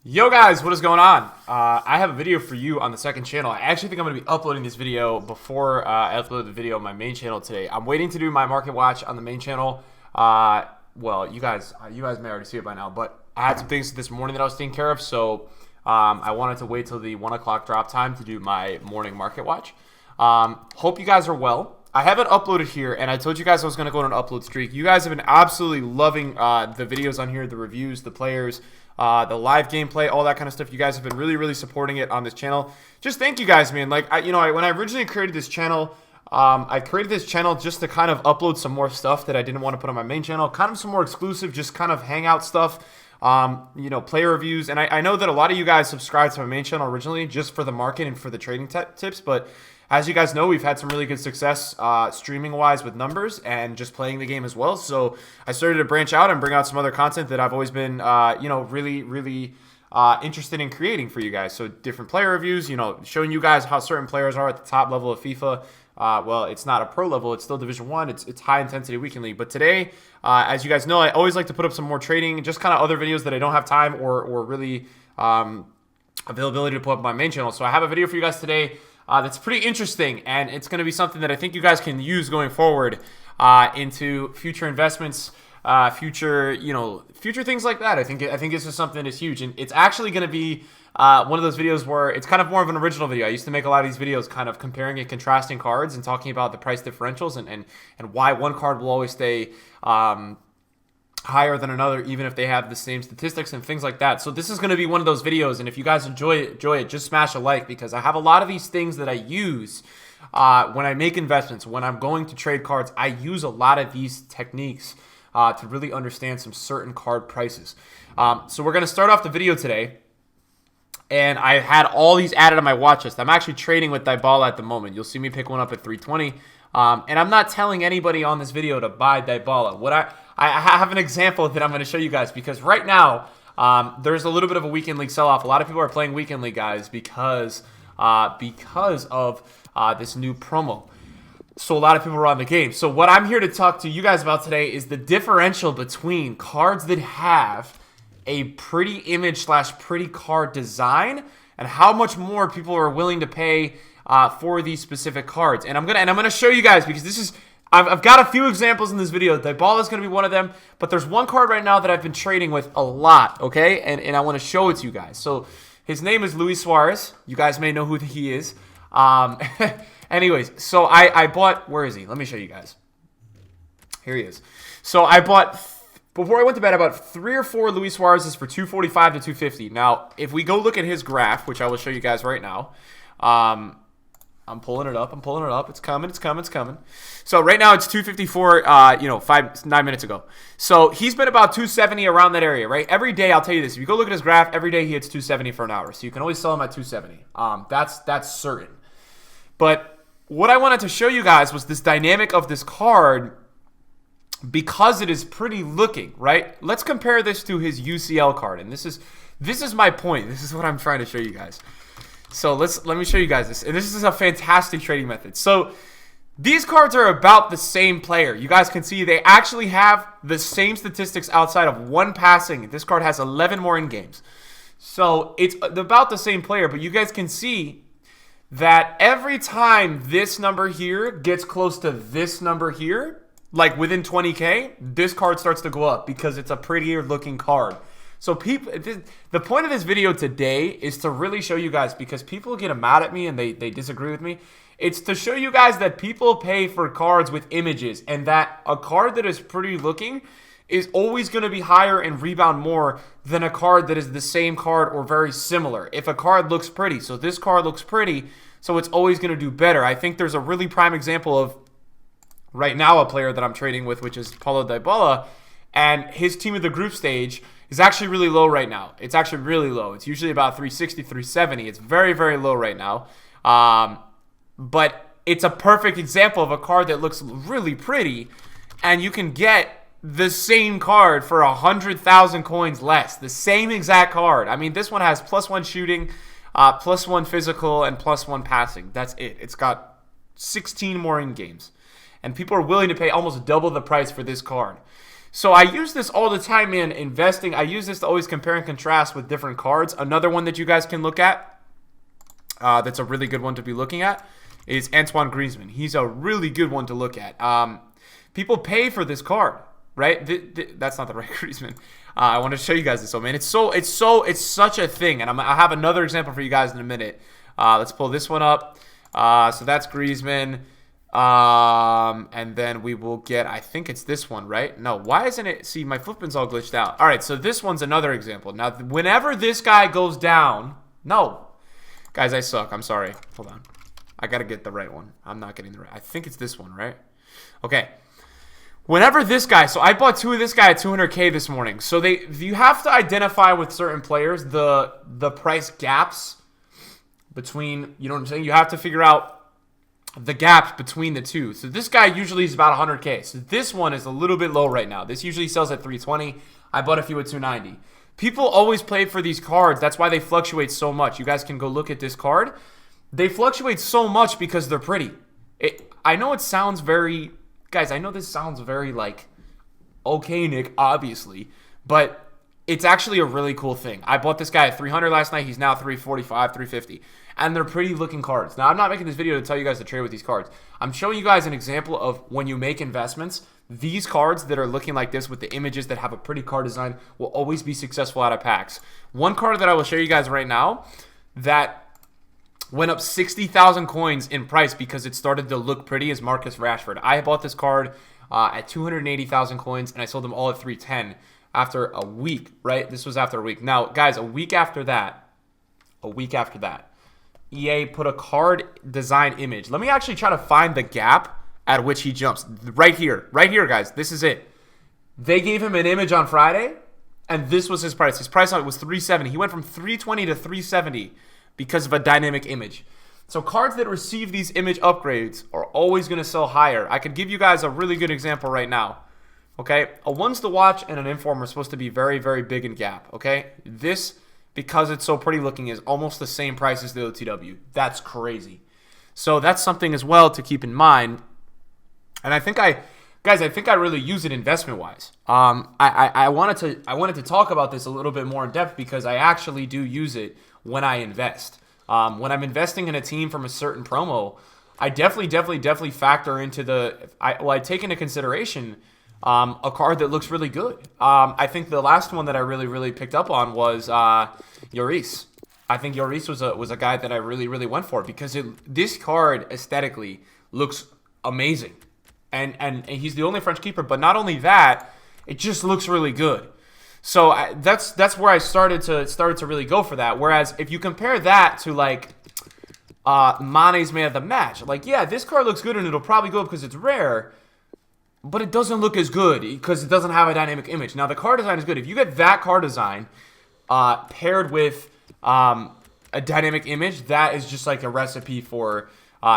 Yo guys, what is going on? I have a video for you on the second channel. I actually think I'm going to be uploading this video before I upload the video on my main channel today. I'm waiting to do my market watch on the main channel. Well, you guys may already see it by now, but I had some things this morning that I was taking care of, so I wanted to wait till the 1 o'clock drop time to do my morning market watch. Hope you guys are well. I haven't uploaded here, and I told you guys I was going to go on an upload streak. You guys have been absolutely loving the videos on here, the reviews, the players, the live gameplay, all that kind of stuff. You guys have been really supporting it on this channel. Just thank you guys, man. Like, when I originally created this channel, I created this channel just to kind of upload some more stuff that I didn't want to put on my main channel. Kind of some more exclusive, just kind of hangout stuff, player reviews. And I know that a lot of you guys subscribed to my main channel originally just for the market and for the trading tips, but as you guys know, we've had some really good success streaming-wise with numbers and just playing the game as well. So I started to branch out and bring out some other content that I've always been, really interested in creating for you guys. So different player reviews, showing you guys how certain players are at the top level of FIFA. Well, it's not a pro level. It's still Division 1. It's high-intensity weekend league. But today, as you guys know, I always like to put up some more trading, just kind of other videos that I don't have time or really availability to put up on my main channel. So I have a video for you guys today that's pretty interesting, and it's going to be something that I think you guys can use going forward into future investments, future things like that. I think this is something that's huge, and it's actually going to be one of those videos where it's kind of more of an original video. I used to make a lot of these videos kind of comparing and contrasting cards and talking about the price differentials and why one card will always stay higher than another, even if they have the same statistics and things like that. So this is going to be one of those videos, and if you guys enjoy it, just smash a like, because I have a lot of these things that I use when I make investments, when I'm going to trade cards. I use a lot of these techniques to really understand some certain card prices. So we're going to start off the video today, and I had all these added on my watch list. I'm actually trading with Dybala at the moment. You'll see me pick one up at 320. And I'm not telling anybody on this video to buy Dybala. I have an example that I'm going to show you guys, because right now there's a little bit of a weekend league sell-off. A lot of people are playing weekend league, guys, because of this new promo. So a lot of people are on the game. So what I'm here to talk to you guys about today is the differential between cards that have a pretty image / pretty card design and how much more people are willing to pay for these specific cards. And I'm gonna show you guys, because this is I've got a few examples in this video. Dybala is gonna be one of them, but there's one card right now that I've been trading with a lot, okay? And I want to show it to you guys. So his name is Suarez. You guys may know who he is. Anyways, so I bought, where is he? Let me show you guys. Here he is. So I bought, before I went to bed, I bought 3 or 4 Luis Suarez's for 245 to 250. Now, if we go look at his graph, which I will show you guys right now, I'm pulling it up. It's coming. So right now it's 254, 9 minutes ago. So he's been about 270 around that area, right? Every day, I'll tell you this. If you go look at his graph, every day he hits 270 for an hour. So you can always sell him at 270. That's certain. But what I wanted to show you guys was this dynamic of this card, because it is pretty looking, right? Let's compare this to his UCL card. And this is my point. This is what I'm trying to show you guys. So let me show you guys this. And this is a fantastic trading method. So these cards are about the same player. You guys can see they actually have the same statistics outside of one passing. This card has 11 more in games. So it's about the same player, but you guys can see that every time this number here gets close to this number here, like within 20K, this card starts to go up because it's a prettier looking card. So the point of this video today is to really show you guys, because people get mad at me and they disagree with me. It's to show you guys that people pay for cards with images, and that a card that is pretty looking is always going to be higher and rebound more than a card that is the same card or very similar. If a card looks pretty, so this card looks pretty, so it's always going to do better. I think there's a really prime example of right now a player that I'm trading with, which is Paulo Dybala, and his team of the group stage is actually really low right now. It's actually really low. It's usually about 360, 370. It's very low right now. But it's a perfect example of a card that looks really pretty, and you can get the same card for 100,000 coins less. The same exact card. I mean, this one has +1 shooting, +1 physical, and +1 passing. That's it. It's got 16 more in games. And people are willing to pay almost double the price for this card. So I use this all the time, man, investing. I use this to always compare and contrast with different cards. Another one that you guys can look at, that's a really good one to be looking at, is Antoine Griezmann. He's a really good one to look at. People pay for this card, right? That's not the right Griezmann. I want to show you guys this. So, man, it's such a thing. And I have another example for you guys in a minute. Let's pull this one up. So that's Griezmann. And then we will get, I think it's this one, right? No, why isn't it? See, my flipping's all glitched out. All right, so this one's another example. Now, whenever this guy goes down, no. Guys, I suck. I'm sorry. Hold on. I got to get the right one. I'm not getting the right. I think it's this one, right? Okay. Whenever this guy, so I bought two of this guy at 200K this morning. So you have to identify with certain players the price gaps between, you know what I'm saying? You have to figure out the gaps between the two. So this guy usually is about 100K. So this one is a little bit low right now. This usually sells at 320. I bought a few at 290. People always play for these cards. That's why they fluctuate so much. You guys can go look at this card. They fluctuate so much because they're pretty. I know it sounds very... Guys, I know this sounds very like, okay, Nick, obviously. But it's actually a really cool thing. I bought this guy at 300 last night. He's now 345, 350. And they're pretty looking cards. Now, I'm not making this video to tell you guys to trade with these cards. I'm showing you guys an example of when you make investments, these cards that are looking like this with the images that have a pretty card design will always be successful out of packs. One card that I will show you guys right now that went up 60,000 coins in price because it started to look pretty is Marcus Rashford. I bought this card at 280,000 coins, and I sold them all at 310 after a week, right? This was after a week. Now, guys, a week after that, EA put a card design image. Let me actually try to find the gap at which he jumps. Right here, guys. This is it. They gave him an image on Friday, and this was his price. His price on it was 370. He went from 320 to 370 because of a dynamic image. So cards that receive these image upgrades are always going to sell higher. I could give you guys a really good example right now. Okay, a ones to watch and an inform are supposed to be very, very big in gap. Okay, this, because it's so pretty looking, is almost the same price as the OTW. That's crazy. So that's something as well to keep in mind. And I think I really use it investment wise. I wanted to talk about this a little bit more in depth because I actually do use it when I invest. When I'm investing in a team from a certain promo, I definitely factor into I take into consideration a card that looks really good. I think the last one that I really picked up on was Lloris. I think Lloris was a guy that I really went for because this card aesthetically looks amazing, and he's the only French keeper. But not only that, it just looks really good. So that's where I started to really go for that. Whereas if you compare that to like Mane's Man of the Match, like, yeah, this card looks good and it'll probably go up because it's rare, but it doesn't look as good because it doesn't have a dynamic image. Now the card design is good. If you get that card design paired with a dynamic image, that is just like a recipe for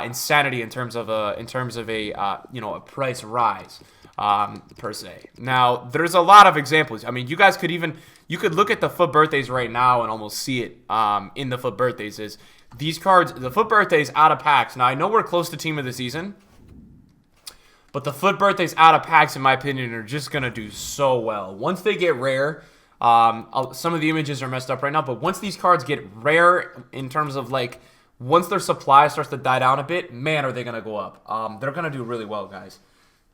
insanity in terms of a price rise. Per se. Now, there's a lot of examples. I mean, you guys you could look at the FUT birthdays right now and almost see it in the FUT birthdays. Is these cards, the FUT birthdays out of packs. Now, I know we're close to team of the season, but the FUT birthdays out of packs, in my opinion, are just going to do so well. Once they get rare, some of the images are messed up right now, but once these cards get rare in terms of like, once their supply starts to die down a bit, man, are they going to go up. They're going to do really well, guys.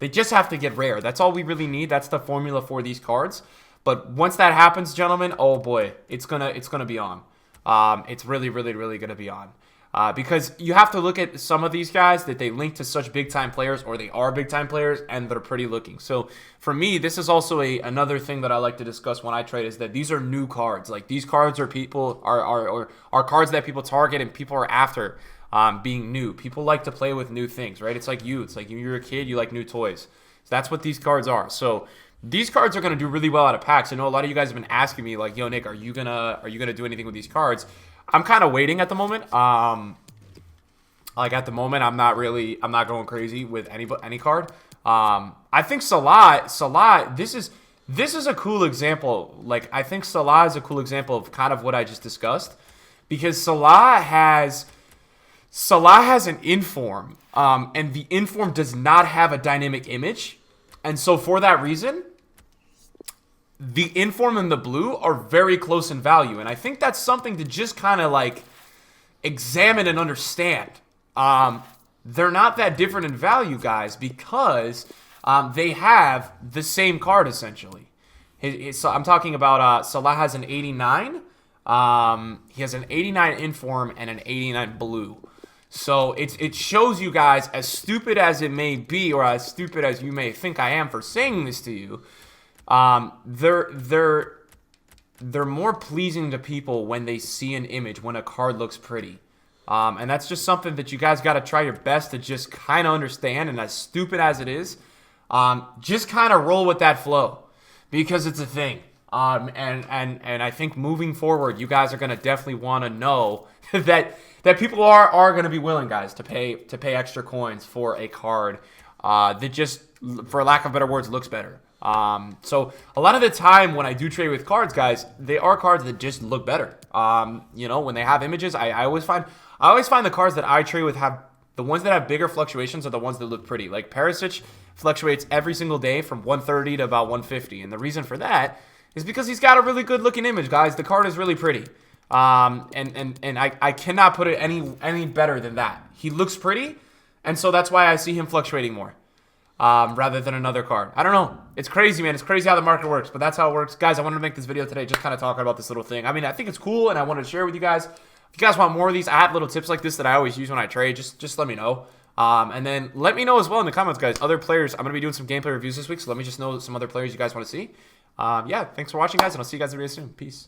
They just have to get rare. That's all we really need. That's the formula for these cards. But once that happens, gentlemen, oh boy, it's gonna be on. It's really gonna be on. Because you have to look at some of these guys that they link to such big time players, or they are big time players, and they're pretty looking. So for me, this is also another thing that I like to discuss when I trade, is that these are new cards. Like, these cards are cards that people target and people are after. Being new. People like to play with new things, right? It's like you're a kid, you like new toys. So that's what these cards are. So these cards are going to do really well out of packs. I know a lot of you guys have been asking me, like, yo, Nick, are you gonna do anything with these cards? I'm kind of waiting at the moment. Like, at the moment, I'm not going crazy with any card. I think Salah, this is a cool example. Like, I think Salah is a cool example of kind of what I just discussed, because Salah has an inform, and the inform does not have a dynamic image. And so for that reason, the inform and the blue are very close in value. And I think that's something to just kind of like examine and understand. They're not that different in value, guys, because they have the same card, essentially. I'm talking about Salah has an 89. He has an 89 inform and an 89 blue. So it shows you guys, as stupid as it may be, or as stupid as you may think I am for saying this to you, they're more pleasing to people when they see an image, when a card looks pretty. And that's just something that you guys got to try your best to just kind of understand. And as stupid as it is, just kind of roll with that flow, because it's a thing. And I think moving forward, you guys are going to definitely want to know that people are going to be willing, guys, to pay extra coins for a card that just, for lack of better words, looks better. So a lot of the time when I do trade with cards, guys, they are cards that just look better. You know, when they have images, I always find the cards that I trade with have the ones that have bigger fluctuations are the ones that look pretty. Like Perisic fluctuates every single day from 130 to about 150, and the reason for that is because he's got a really good looking image, guys. The card is really pretty. And I cannot put it any better than that. He looks pretty, and so that's why I see him fluctuating more. Rather than another card. I don't know. It's crazy, man. It's crazy how the market works, but that's how it works. Guys, I wanted to make this video today just kind of talking about this little thing. I mean, I think it's cool, and I wanted to share it with you guys. If you guys want more of these, I have little tips like this that I always use when I trade. Just let me know. And then let me know as well in the comments, guys. Other players, I'm going to be doing some gameplay reviews this week, so let me just know some other players you guys want to see. Yeah, thanks for watching, guys, and I'll see you guys very soon. Peace.